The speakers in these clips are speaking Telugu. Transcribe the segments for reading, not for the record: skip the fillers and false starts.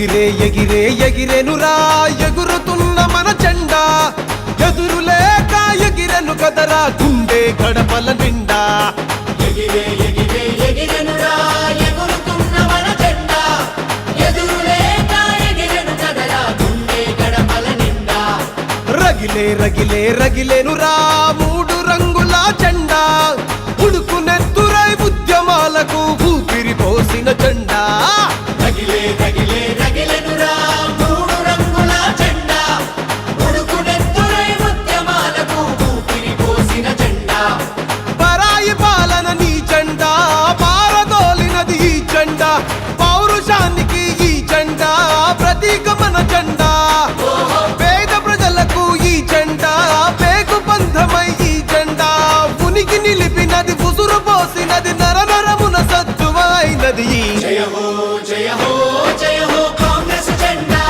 ఎగిరే ఎగిరే ఎగిరెనురా ఎగురుతున్న మన జెండా ఎదురులేక ఎగిరెను కదరా గుండె గడపల నిండా ఎగిరే ఎగిరే ఎగిరెనురా ఎగురుతున్న మన జెండా ఎదురులేక ఎగిరెను కదరా గుండె గడపల నిండా రగిలే రగిలే రగిలెనురా మూడు రంగుల జెండా ఉడుకునెత్తురై ఉద్యమాలకు ఊపిరి పోసిన జెండా రగిలే రగిలే రగిలెనురా మూడు రంగుల జెండా ఉడుకునెత్తురై ఉద్యమాలకు ఊపిరి పోసిన జెండా పరాయి పాలన నీ జెండా పారదోలినది ఈ జెండా పౌరుషానికి ఈ జెండా ప్రతీక మన జెండా పేద ప్రజలకు ఈ జెండా పేగు బంధమై ఈ జెండా ఉనికి నిలిపినది ఉసురు పోసినది నరనరమున సత్తువైనది జయ హో జయ హో జయ హో కాంగ్రెస్ జెండా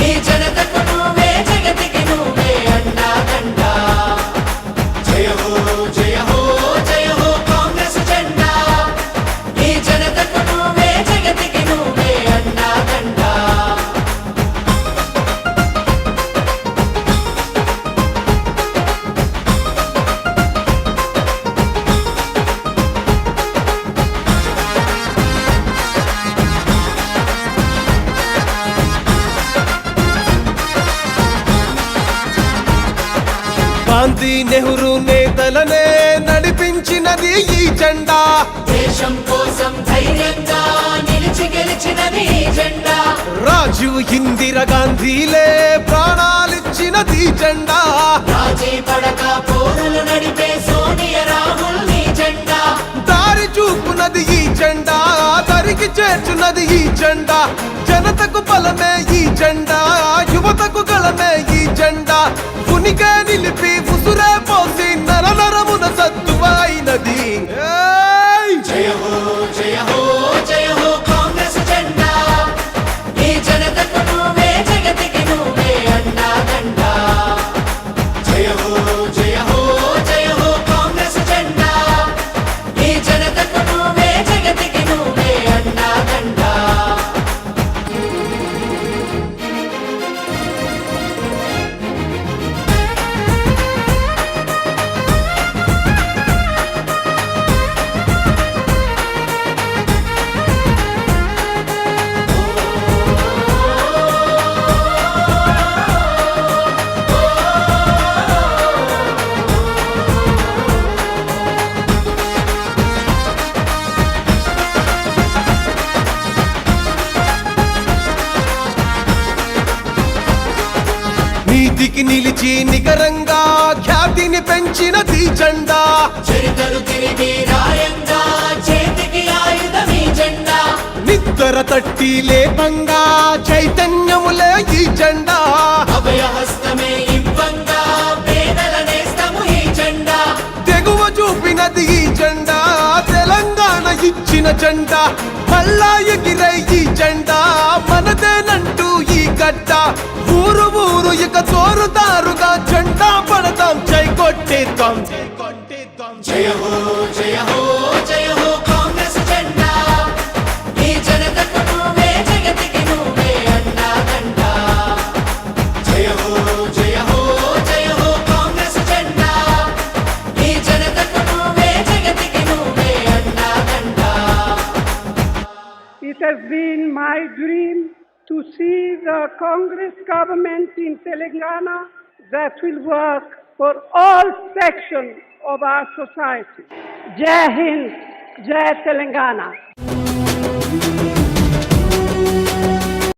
ఈ జనతకు నువ్వే జగతికి నువ్వే అండాదండ జయ హో జయ హో జయ హో కాంగ్రెస్ జెండా ఈ జనతకు నువ్వే జగతికి నువ్వే అండాదండ గాంధీ నెహ్రూ నేతలనే నడిపించినది ఈ జెండా దేశం కోసం ధైర్యంగా నిలిచి గెలిచినది ఈ జెండా రాజీవ్ ఇందిరా గాంధీలే ప్రాణాలిచ్చినది ఈ జెండా రాజీ పడక పోరులు నడిపే సోనియా రాహుల్ నీ జెండా దారి చూపునది ఈ జెండా దరికి చేర్చున్నది ఈ జెండా జనతకు బలమే ఈ జెండా యువతకు గలమే ఈ జెండా ఉనికే నిలిపి ఉసురే పోసి నరనరమున సత్తువైనది జయ హో జయ హో జయ హో కాంగ్రెస్ జెండా ఈ జనతకు నువ్వే జగతికి నువ్వే అండాదండ జయ హో జయ హో జయ హో కాంగ్రెస్ జెండా ఈ జనతకు నువ్వే జగతికి నువ్వే అండాదండ నీతికి నిలిచి నికరంగా ఖ్యాతిని పెంచినది జెండా చరితలు తిరిగి రాయంగా చేతికి ఆయుధమీ జెండా నిద్ర తట్టి లేపంగా చైతన్యములే ఈ జెండా అభయహస్తమే ఇవ్వంగా పేదల నేస్తము ఈ జెండా తెగువ చూపినది ఈ జెండా తెలంగాణ ఇచ్చిన జెండా మళ్ళా ఎగిరై ఈ జెండా మనదేనంటూ ఈ గడ్డ ఊరు ఊరు ఇక చోరుదారుగా జెండా పడతాం జై కొట్టేద్దాం జయ హో జయ హో జయ హో కాంగ్రెస్ జెండా ఈ జనతకు నువ్వే జగతికి నువ్వే అండాదండ జయ హో జయ హో జయ హో కాంగ్రెస్ జెండా ఈ జనతకు నువ్వే జగతికి నువ్వే అండాదండ It has been my dream to see the Congress government in Telangana that will work for all sections of our society. Jai Hind, Jai Telangana.